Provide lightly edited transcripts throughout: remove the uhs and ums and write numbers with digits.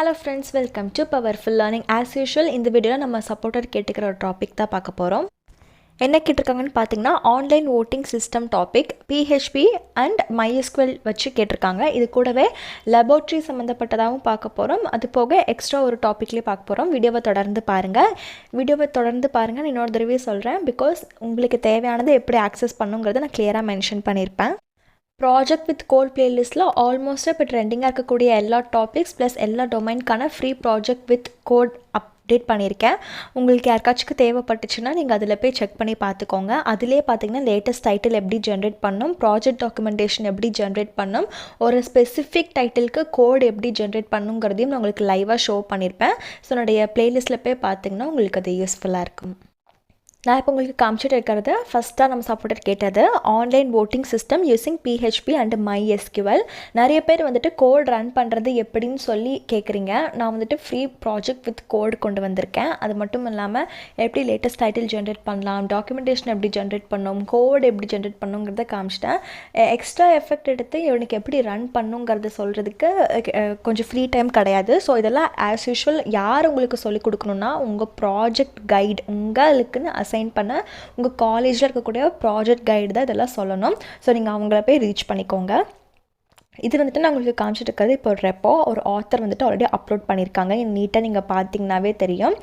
Hello friends, welcome to Powerful Learning. As usual, இந்த வீடியோவில் நம்ம சப்போர்ட்டர் கேட்டுக்கிற ஒரு டாபிக் தான் பார்க்க போகிறோம். என்ன கேட்டிருக்காங்கன்னு பார்த்தீங்கன்னா online voting system topic PHP and MySQL வச்சு கேட்டிருக்காங்க. இது கூடவே லெபார்ட்ரி சம்மந்தப்பட்டதாகவும் பார்க்க போகிறோம். அது போக எக்ஸ்ட்ரா ஒரு டாப்பிக்லேயே பார்க்க போகிறோம். வீடியோவை தொடர்ந்து பாருங்கள். நான் இன்னொரு தடவை சொல்கிறேன். பிகாஸ் உங்களுக்கு தேவையானது எப்படி ஆக்சஸ் பண்ணுங்கிறத நான் கிளியராக மென்ஷன் பண்ணியிருப்பேன். ப்ராஜெக்ட் வித் கோட் பிளேலிஸ்ட்டில் ஆல்மோஸ்ட்டாக இப்போ ட்ரெண்டிங்காக இருக்கக்கூடிய எல்லா டாபிக்ஸ் ப்ளஸ் எல்லா டொமைனுக்கான free project with code update பண்ணியிருக்கேன். உங்களுக்கு யாருக்காச்சும் தேவைப்பட்டுச்சுன்னா நீங்கள் அதில் போய் செக் பண்ணி பார்த்துக்கோங்க. அதிலே பார்த்தீங்கன்னா லேட்டஸ்ட் டைட்டில் எப்படி ஜென்ரேட் பண்ணணும், ப்ராஜெக்ட் டாக்குமெண்டேஷன் எப்படி ஜென்ரேட் பண்ணணும், ஒரு ஸ்பெசிஃபிக் டைட்டிலுக்கு கோட் எப்படி ஜென்ரேட் பண்ணுங்கிறதையும் நான் உங்களுக்கு லைவாக ஷோ பண்ணியிருப்பேன். ஸோ என்னுடைய பிளேலிஸ்ட்டில் போய் பார்த்தீங்கன்னா உங்களுக்கு அது யூஸ்ஃபுல்லாக இருக்கும். நான் இப்போ உங்களுக்கு காமிச்சிட்டு இருக்கிறது ஃபஸ்ட்டாக நம்ம சப்போர்ட்டர் கேட்டது online voting system using PHP and MySQL. நிறைய பேர் வந்துட்டு கோட் ரன் பண்ணுறது எப்படின்னு சொல்லி கேட்குறீங்க. நான் வந்துட்டு ஃப்ரீ ப்ராஜெக்ட் வித் கோட் கொண்டு வந்திருக்கேன். அது மட்டும் இல்லாமல் எப்படி லேட்டஸ்ட் டைட்டில் ஜென்ரேட் பண்ணலாம், டாக்குமெண்டேஷன் எப்படி ஜென்ரேட் பண்ணணும், கோட் எப்படி ஜென்ரேட் பண்ணுங்கிறத காமிச்சிட்டேன். எக்ஸ்ட்ரா எஃபெக்ட் எடுத்து இவனுக்கு எப்படி ரன் பண்ணுங்கிறத சொல்கிறதுக்கு கொஞ்சம் ஃப்ரீ டைம் கிடையாது. ஸோ இதெல்லாம் ஆஸ் யூஷுவல் யார் உங்களுக்கு சொல்லிக் கொடுக்கணுன்னா உங்கள் ப்ராஜெக்ட் கைடு உங்களுக்குன்னு அசைன் பண்ண உங்கள் காலேஜில் இருக்கக்கூடிய ப்ராஜெக்ட் கைடு தான் இதெல்லாம் சொல்லணும். ஸோ நீங்கள் அவங்கள போய் ரீச் பண்ணிக்கோங்க. இது வந்துட்டு நான் உங்களுக்கு காமிச்சிட்டு இருக்கிறது இப்போ ஒரு ஆத்தர் வந்துட்டு ஆல்ரெடி அப்லோட் பண்ணியிருக்காங்க. நீட்டாக நீங்கள் பார்த்தீங்கன்னாவே தெரியும்.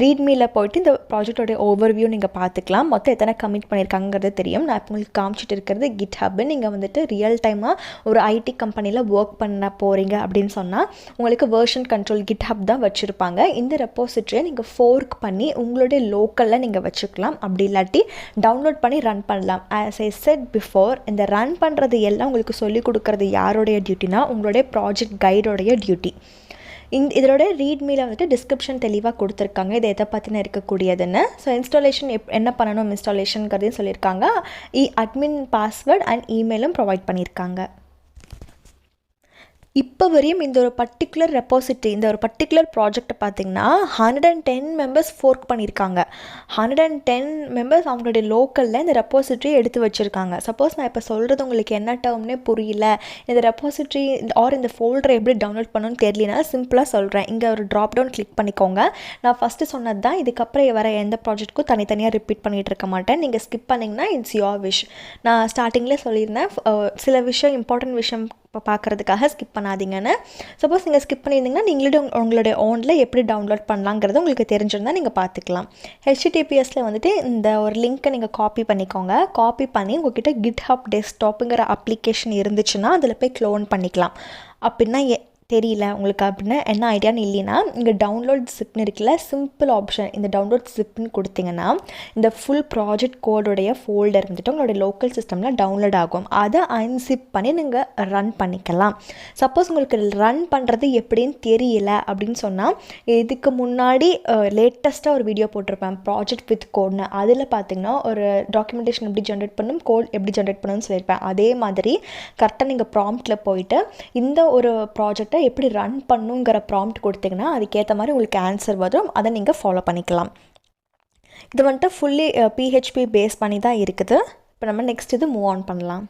ரீட்மீல போய்ட்டு இந்த ப்ராஜெக்டோடைய ஓவர்வியூ நீங்கள் பார்த்துக்கலாம். மொத்தம் எத்தனை கமிட் பண்ணியிருக்காங்கிறது தெரியும். நான் இப்போ உங்களுக்கு காமிச்சிட்டு இருக்கிறது GitHub. நீங்கள் வந்துட்டு ரியல் டைமாக ஒரு IT கம்பெனியில் ஒர்க் பண்ண போகிறீங்க அப்படின்னு சொன்னால் உங்களுக்கு வெர்ஷன் கண்ட்ரோல் GitHub தான் வச்சுருப்பாங்க. இந்த ரெப்போசிட்டரியை நீங்கள் ஃபோர்க் பண்ணி உங்களுடைய லோக்கலில் நீங்கள் வச்சுக்கலாம். அப்படி இல்லாட்டி டவுன்லோட் பண்ணி ரன் பண்ணலாம். ஆஸ் ஐ செட் பிஃபோர், இந்த ரன் பண்ணுறது எல்லாம் உங்களுக்கு சொல்லிக் கொடுக்குறது யாரோடைய டியூட்டினா உங்களுடைய ப்ராஜெக்ட் கைடோடைய டியூட்டி. இதோட ரீட்மீல வந்துட்டு டிஸ்கிரிப்ஷன் தெளிவாக கொடுத்துருக்காங்க இது எதை பற்றின இருக்கக்கூடியதுன்னு. ஸோ இன்ஸ்டாலேஷன் என்ன பண்ணணும் இன்ஸ்டாலேஷனுங்கிறதையும் சொல்லியிருக்காங்க. அட்மின் பாஸ்வேர்ட் அண்ட் இமெயிலும் ப்ரொவைட் பண்ணியிருக்காங்க. இப்போ வரையும் இந்த ஒரு பர்டிகுலர் ரெப்போசிட்டரி இந்த ஒரு பர்டிகுலர் ப்ராஜெக்டை பார்த்திங்கன்னா 110 மெம்பர்ஸ் ஃபோர்க் பண்ணியிருக்காங்க. 110 மெம்பர்ஸ் அவங்களுடைய லோக்கலில் இந்த ரெப்போசிட்டரி எடுத்து வச்சுருக்காங்க. சப்போஸ் நான் இப்போ சொல்கிறது உங்களுக்கு என்ன டேர்ம்னே புரியல, இந்த ரெப்போசிட்டரி ஆர் இந்த ஃபோல்டரை எப்படி டவுன்லோட் பண்ணணும்னு தெரியலனா சிம்பிளாக சொல்கிறேன். இங்கே ஒரு ட்ராப் டவுன் கிளிக் பண்ணிக்கோங்க. நான் ஃபஸ்ட்டு சொன்னது தான். இதுக்கப்புறம் வர எந்த ப்ராஜெக்ட்டுக்கும் தனித்தனியாக ரிப்பீட் பண்ணிகிட்டு இருக்க மாட்டேன். நீங்கள் ஸ்கிப் பண்ணிங்கன்னா இட்ஸ் யோர் விஷ். நான் ஸ்டார்டிங்கில் சொல்லியிருந்தேன் சில விஷயம் இம்பார்ட்டன்ட் விஷயம் இப்போ பார்க்குறதுக்காக ஸ்கிப் பண்ணாதீங்கன்னு. சப்போஸ் நீங்கள் ஸ்கிப் பண்ணியிருந்தீங்கன்னா நீங்களே உங்களுடைய ஓனில் எப்படி டவுன்லோட் பண்ணலாங்கிறது உங்களுக்கு தெரிஞ்சிருந்தால் நீங்கள் பார்த்துக்கலாம். HTTPSல வந்துட்டு இந்த ஒரு லிங்க்கை நீங்கள் காப்பி பண்ணிக்கோங்க. காப்பி பண்ணி உங்கள்கிட்ட GitHub டெஸ்க்டாப்புங்கிற அப்ளிகேஷன் இருந்துச்சுன்னா அதில் போய் க்ளோன் பண்ணிக்கலாம். அப்படின்னா தெரியல உங்களுக்கு அப்படின்னா என்ன ஐடியான்னு இல்லைன்னா இங்கே டவுன்லோட் ஜிப்னு இருக்குல்ல, சிம்பிள் ஆப்ஷன். இந்த டவுன்லோட் ஜிப்னு கொடுத்தீங்கன்னா இந்த ஃபுல் ப்ராஜெக்ட் கோடோடைய ஃபோல்டர் வந்துட்டு உங்களுடைய லோக்கல் சிஸ்டமில் டவுன்லோட் ஆகும். அதை அன்சிப் பண்ணி நீங்கள் ரன் பண்ணிக்கலாம். சப்போஸ் உங்களுக்கு ரன் பண்ணுறது எப்படின்னு தெரியல அப்படின்னு சொன்னால் இதுக்கு முன்னாடி லேட்டஸ்ட்டாக ஒரு வீடியோ போட்டிருப்பேன் ப்ராஜெக்ட் வித் கோட்னு. அதில் பார்த்தீங்கன்னா ஒரு டாக்குமெண்டேஷன் எப்படி ஜென்ரேட் பண்ணணும், கோட் எப்படி ஜென்ரேட் பண்ணணும்னு சொல்லியிருப்பேன். அதே மாதிரி கரெக்டாக நீங்கள் ப்ராம்ப்டில் போயிட்டு இந்த ஒரு ப்ராஜெக்டை எப்படி ரன் பண்ணுங்கிற ப்ராம்ப்ட் கொடுத்தீங்கன்னா அதுக்கேற்ற மாதிரி உங்களுக்கு ஆன்சர் வரும். அதை நீங்கள் ஃபாலோ பண்ணிக்கலாம். இது வந்துட்டு ஃபுல்லி PHP பேஸ் பண்ணி தான் இருக்குது. இப்போ நம்ம நெக்ஸ்ட் இது மூவ் ஆன் பண்ணலாம்.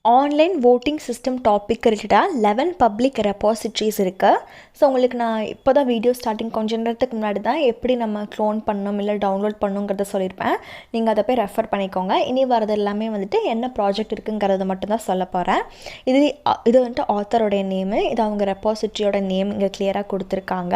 ஆன்லைன் ஓட்டிங் சிஸ்டம் டாபிக் ரிலேட்டடாக 11 பப்ளிக் ரெப்பாசிட்ரிஸ் இருக்குது. ஸோ உங்களுக்கு நான் இப்போ தான் வீடியோ ஸ்டார்டிங் கொஞ்சம் நேரத்துக்கு முன்னாடி தான் எப்படி நம்ம க்ளோன் பண்ணணும் இல்லை டவுன்லோட் பண்ணணுங்கிறத சொல்லியிருப்பேன். நீங்கள் அதை போய் ரெஃபர் பண்ணிக்கோங்க. இனி வரது எல்லாமே வந்துட்டு என்ன ப்ராஜெக்ட் இருக்குங்கிறத மட்டும்தான் சொல்ல போகிறேன். இது வந்துட்டு ஆத்தரோடைய நேமு, இது அவங்க ரெப்பாசிட்ரியோட நேம் இங்கே கிளியராக கொடுத்துருக்காங்க.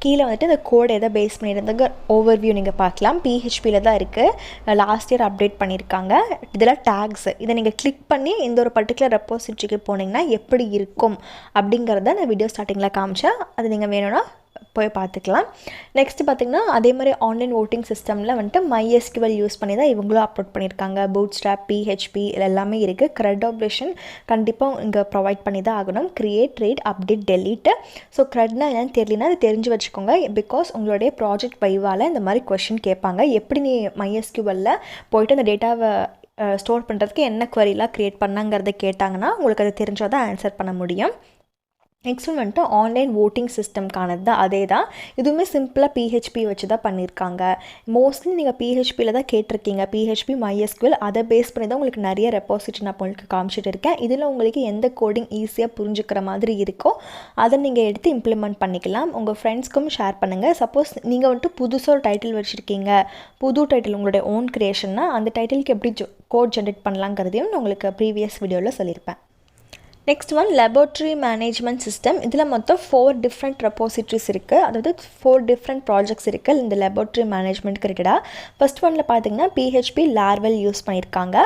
கீழே வந்துட்டு இந்த கோட் எதை பேஸ் பண்ணியிருந்தாங்க ஓவர்வியூ நீங்கள் பார்க்கலாம். PHPயில் தான் இருக்குது. லாஸ்ட் இயர் அப்டேட் பண்ணியிருக்காங்க. இதெல்லாம் டேக்ஸ். இதை நீங்கள் கிளிக் பண்ணி இந்த ஒரு பர்டிகுலர் ரெப்போசிட்டரிக்கு போனீங்கன்னா எப்படி இருக்கும் அப்படிங்கிறத நான் வீடியோ ஸ்டார்டிங்கில் காமிச்சேன். அது நீங்கள் வேணும்னா போய் பார்த்துக்கலாம். நெக்ஸ்ட் பார்த்திங்கன்னா அதே மாதிரி ஆன்லைன் ஓட்டிங் சிஸ்டமில் வந்துட்டு MySQL யூஸ் பண்ணி தான் இவங்களும் அப்லோட் பண்ணியிருக்காங்க. பூட்ஸ்ட்ராப், PHP எல்லாமே இருக்குது. CRUD ஆப்ரேஷன் கண்டிப்பாக இங்கே ப்ரொவைட் பண்ணி தான் ஆகணும். Create, read, update, delete. So CRUDனா என்னன்னு தெரியலனா அது தெரிஞ்சு வச்சுக்கோங்க. பிகாஸ் உங்களுடைய ப்ராஜெக்ட் வைவால் இந்த மாதிரி கொஷின் கேட்பாங்க. எப்படி நீ MySQLல போய்ட்டு அந்த டேட்டாவை ஸ்டோர் பண்ணுறதுக்கு என்ன குவரிலாம் க்ரியேட் பண்ணாங்கிறத கேட்டாங்கன்னா உங்களுக்கு அது தெரிஞ்சால் தான் ஆன்சர் பண்ண முடியும். நெக்ஸ்ட் ஒன் வந்துட்டு ஆன்லைன் ஓட்டிங் சிஸ்டம்கானது தான். அதே தான், இதுவுமே சிம்பிளாக பிஹெச்பி வச்சு தான் பண்ணியிருக்காங்க. மோஸ்ட்லி நீங்கள் பிஹெச்பியில் தான் கேட்டிருக்கீங்க. பிஹெச்பி MySQL அதை பேஸ் பண்ணி தான் உங்களுக்கு நிறைய ரெப்பாசிட்டரி நான் உங்களுக்கு காமிச்சிட்டு இருக்கேன். இதில் உங்களுக்கு எந்த கோடிங் ஈஸியாக புரிஞ்சுக்கிற மாதிரி இருக்கோ அதை நீங்கள் எடுத்து இம்ப்ளிமெண்ட் பண்ணிக்கலாம். உங்கள் ஃப்ரெண்ட்ஸ்க்கும் ஷேர் பண்ணுங்கள். சப்போஸ் நீங்கள் வந்துட்டு புதுசாக ஒரு டைட்டில் வச்சுருக்கீங்க, புது டைட்டில் உங்களுடைய ஓன் க்ரியேஷன்னா அந்த டைட்டிலுக்கு எப்படி கோட் ஜென்ரேட் பண்ணலாங்கிறதையும் நான் உங்களுக்கு ப்ரீவியஸ் வீடியோவில் சொல்லியிருப்பேன். Next one laboratory management system. இதில் மொத்தம் 4 டிஃப்ரெண்ட் ரெப்போசிட்ரிஸ் இருக்குது, அதாவது 4 டிஃப்ரெண்ட் ப்ராஜெக்ட்ஸ் இருக்குது இந்த லெபார்ட்ரி மேனேஜ்மெண்ட்க்கு ரிலேட்டடாக. ஃபர்ஸ்ட் ஒனில் பார்த்தீங்கன்னா PHP லார்வல் யூஸ் பண்ணியிருக்காங்க.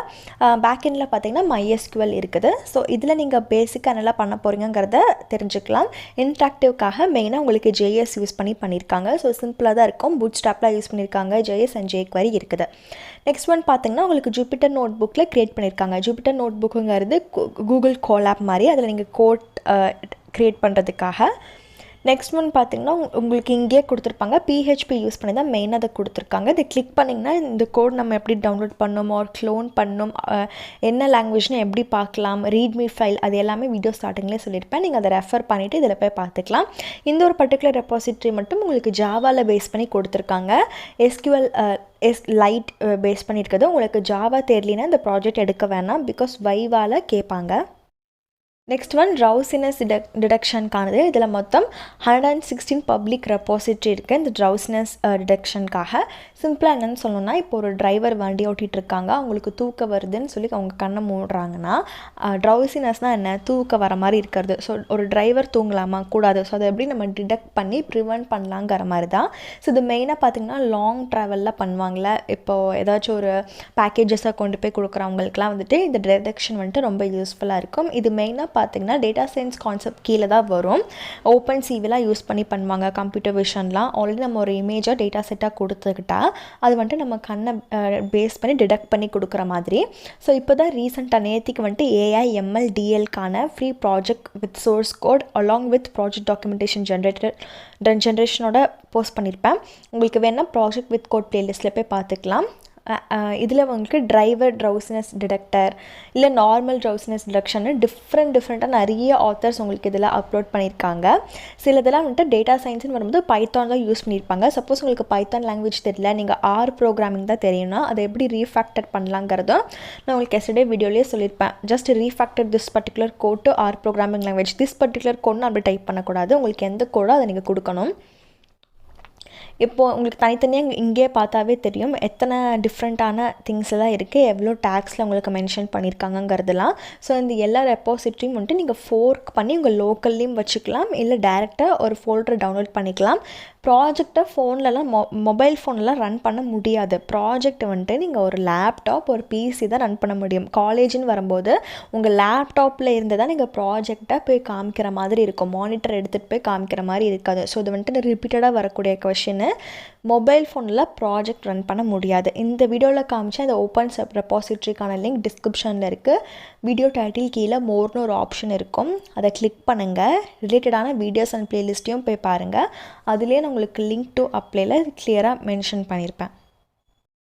பேக்கெண்டில் பார்த்தீங்கன்னா MySQL இருக்குது. ஸோ இதில் நீங்கள் பேசிக்காக நல்லா பண்ண போகிறீங்கிறத தெரிஞ்சுக்கலாம். இன்ட்ராக்டிவ்காக மெயினாக உங்களுக்கு JS யூஸ் பண்ணியிருக்காங்க. ஸோ சிம்பிளாக தான் இருக்கும். பூட்ஸ்ட்ராப்லாம் யூஸ் பண்ணியிருக்காங்க. JS அண்ட் jQuery இருக்குது. நெக்ஸ்ட் ஒன் பார்த்தீங்கன்னா உங்களுக்கு ஜூபிட்டர் நோட் புக்கில் க்ரியேட் பண்ணியிருக்காங்க. ஜூபிட்டர் நோட் புக்குங்கிறது கூகுள் கோலாப் மாதிரி, அதில் நீங்கள் கோட் க்ரியேட் பண்ணுறதுக்காக. நெக்ஸ்ட் ஒன் பார்த்திங்கன்னா உங்களுக்கு இங்கேயே கொடுத்துருப்பாங்க. PHP யூஸ் பண்ணி தான் மெயினாக அதை கொடுத்துருக்காங்க. இதை கிளிக் பண்ணிங்கன்னா இந்த கோட் நம்ம எப்படி டவுன்லோட் பண்ணணும், ஒரு க்ளோன் பண்ணணும், என்ன லாங்குவேஜ்னு எப்படி பார்க்கலாம், ரீட்மி ஃபைல், அது எல்லாமே வீடியோ ஸ்டார்டிங்லேயே சொல்லியிருப்பேன். நீங்கள் அதை ரெஃபர் பண்ணிவிட்டு இதில் போய் பார்த்துக்கலாம். இந்த ஒரு பர்டிகுலர் ரெப்பாசிட்டரி மட்டும் உங்களுக்கு ஜாவாவில் பேஸ் பண்ணி கொடுத்துருக்காங்க. SQL லைட் பேஸ் பண்ணியிருக்கிறது. உங்களுக்கு ஜாவா தெரியலனா இந்த ப்ராஜெக்ட் எடுக்க வேணாம், பிகாஸ் வைவால் கேட்பாங்க. Next one Drowsiness டிடெக்ஷனுக்கானது. இதில் மொத்தம் 116 பப்ளிக் ரெப்பாசிட்டரி இருக்குது இந்த Drowsiness டிடெக்ஷனுக்காக. சிம்பிளாக என்னென்னு சொல்லணும்னா, இப்போ ஒரு டிரைவர் வண்டி ஓட்டிகிட்டு இருக்காங்க, அவங்களுக்கு தூக்கம் வருதுன்னு சொல்லி அவங்க கண்ணை மூடுறாங்கன்னா, Drowsinessனால் என்ன, தூக்கம் வர மாதிரி இருக்கிறது. ஸோ ஒரு டிரைவர் தூங்கலாமா, கூடாது. ஸோ அதை எப்படி நம்ம டிடெக்ட் பண்ணி ப்ரிவென்ட் பண்ணலாங்கிற மாதிரி தான். ஸோ இது மெயினாக பார்த்திங்கன்னா லாங் ட்ராவலில் பண்ணுவாங்களே, இப்போது ஏதாச்சும் ஒரு பேக்கேஜஸாக கொண்டு போய் கொடுக்குறவங்களுக்குலாம் வந்துட்டு இந்த டிடெக்ஷன் வந்துட்டு ரொம்ப யூஸ்ஃபுல்லாக இருக்கும். இது மெயினாக பார்த்திங்கன்னா டேட்டா சயின்ஸ் கான்செப்ட் கீழே தான் வரும். ஓப்பன் சிவிலாம் யூஸ் பண்ணிப்பாங்க. கம்ப்யூட்டர் விஷன்லாம் ஆல்ரெடி நம்ம ஒரு இமேஜாக டேட்டா செட்டாக கொடுத்துக்கிட்டா அது வந்துட்டு நம்ம கண்ணை பேஸ் பண்ணி டிடெக்ட் பண்ணி கொடுக்குற மாதிரி. ஸோ இப்போ தான் ரீசெண்டாக நேற்றுக்கு வந்துட்டு AI ML DLக்கான free project with source code along with project documentation ஜென்ரேஷனோட போஸ்ட் பண்ணியிருப்பேன். உங்களுக்கு வேணால் ப்ராஜெக்ட் வித் கோட் பிளேலிஸ்ட்டில் போய் பார்த்துக்கலாம். இதில் உங்களுக்கு Drowsiness டிடெக்டர் இல்லை நார்மல் Drowsiness டிடெக்ஷன்னு டிஃப்ரெண்ட்டாக நிறைய ஆத்தர்ஸ் உங்களுக்கு இதில் அப்லோட் பண்ணியிருக்காங்க. சில இதெல்லாம் வந்துட்டு டேட்டா சயின்ஸ்னு வரும்போது பைத்தான் தான் யூஸ் பண்ணியிருப்பாங்க. சப்போஸ் உங்களுக்கு பைத்தான் லாங்குவேஜ் தெரியல, நீங்கள் ப்ரோக்ராமிங் தான் தெரியும்னா அதை எப்படி ரீஃபேக்டர் பண்ணலாங்கிறதும் நான் உங்களுக்கு எஸ்டர்டே வீடியோலேயே சொல்லியிருப்பேன். Just refactor this particular code to programming language, this particular கோட்னு அப்படி டைப் பண்ணக்கூடாது. உங்களுக்கு எந்த கோடோ அதை நீங்கள் கொடுக்கணும். இப்போது உங்களுக்கு தனித்தனியாக இங்கே பார்த்தாவே தெரியும் எத்தனை டிஃப்ரெண்ட்டான திங்ஸ் எல்லாம் இருக்குது, எவ்வளோ டேக்ஸில் உங்களுக்கு மென்ஷன் பண்ணியிருக்காங்கங்கிறதுலாம். ஸோ இந்த எல்லா ரெப்பாசிட்டரியும் வந்துட்டு நீங்கள் ஃபோர்க் பண்ணி உங்கள் லோக்கல்லையும் வச்சுக்கலாம், இல்லை டேரெக்டாக ஒரு ஃபோல்டரை டவுன்லோட் பண்ணிக்கலாம். ப்ராஜெக்டை ஃபோன்லலாம் மொபைல் ஃபோன்லாம் ரன் பண்ண முடியாது. ப்ராஜெக்ட் வந்துட்டு நீங்கள் ஒரு லேப்டாப் ஒரு PC தான் ரன் பண்ண முடியும். காலேஜ்னு வரும்போது உங்கள் லேப்டாப்பில் இருந்து தான் நீங்கள் ப்ராஜெக்டை போய் காமிக்கிற மாதிரி இருக்கும், மானிட்டர் எடுத்துகிட்டு போய் காமிக்கிற மாதிரி இருக்காது. ஸோ இது வந்துட்டு ரிப்பீட்டடாக வரக்கூடிய கொஷின்னு. மொபைல் ஃபோனில் ப்ராஜெக்ட் ரன் பண்ண முடியாது. இந்த வீடியோவில் காமிச்சா இந்த ஓப்பன் ரெப்பாசிட்டரிக்கான லிங்க் டிஸ்கிரிப்ஷனில் இருக்குது. வீடியோ டைட்டில் கீழே மோர்னு ஒரு ஆப்ஷன் இருக்கும், அதை கிளிக் பண்ணுங்கள். ரிலேட்டடான வீடியோஸ் அண்ட் ப்ளேலிஸ்ட்டையும் போய் பாருங்கள். அதுலேயே நான் உங்களுக்கு லிங்க் டு அப்ளைல கிளியராக மென்ஷன் பண்ணியிருப்பேன்.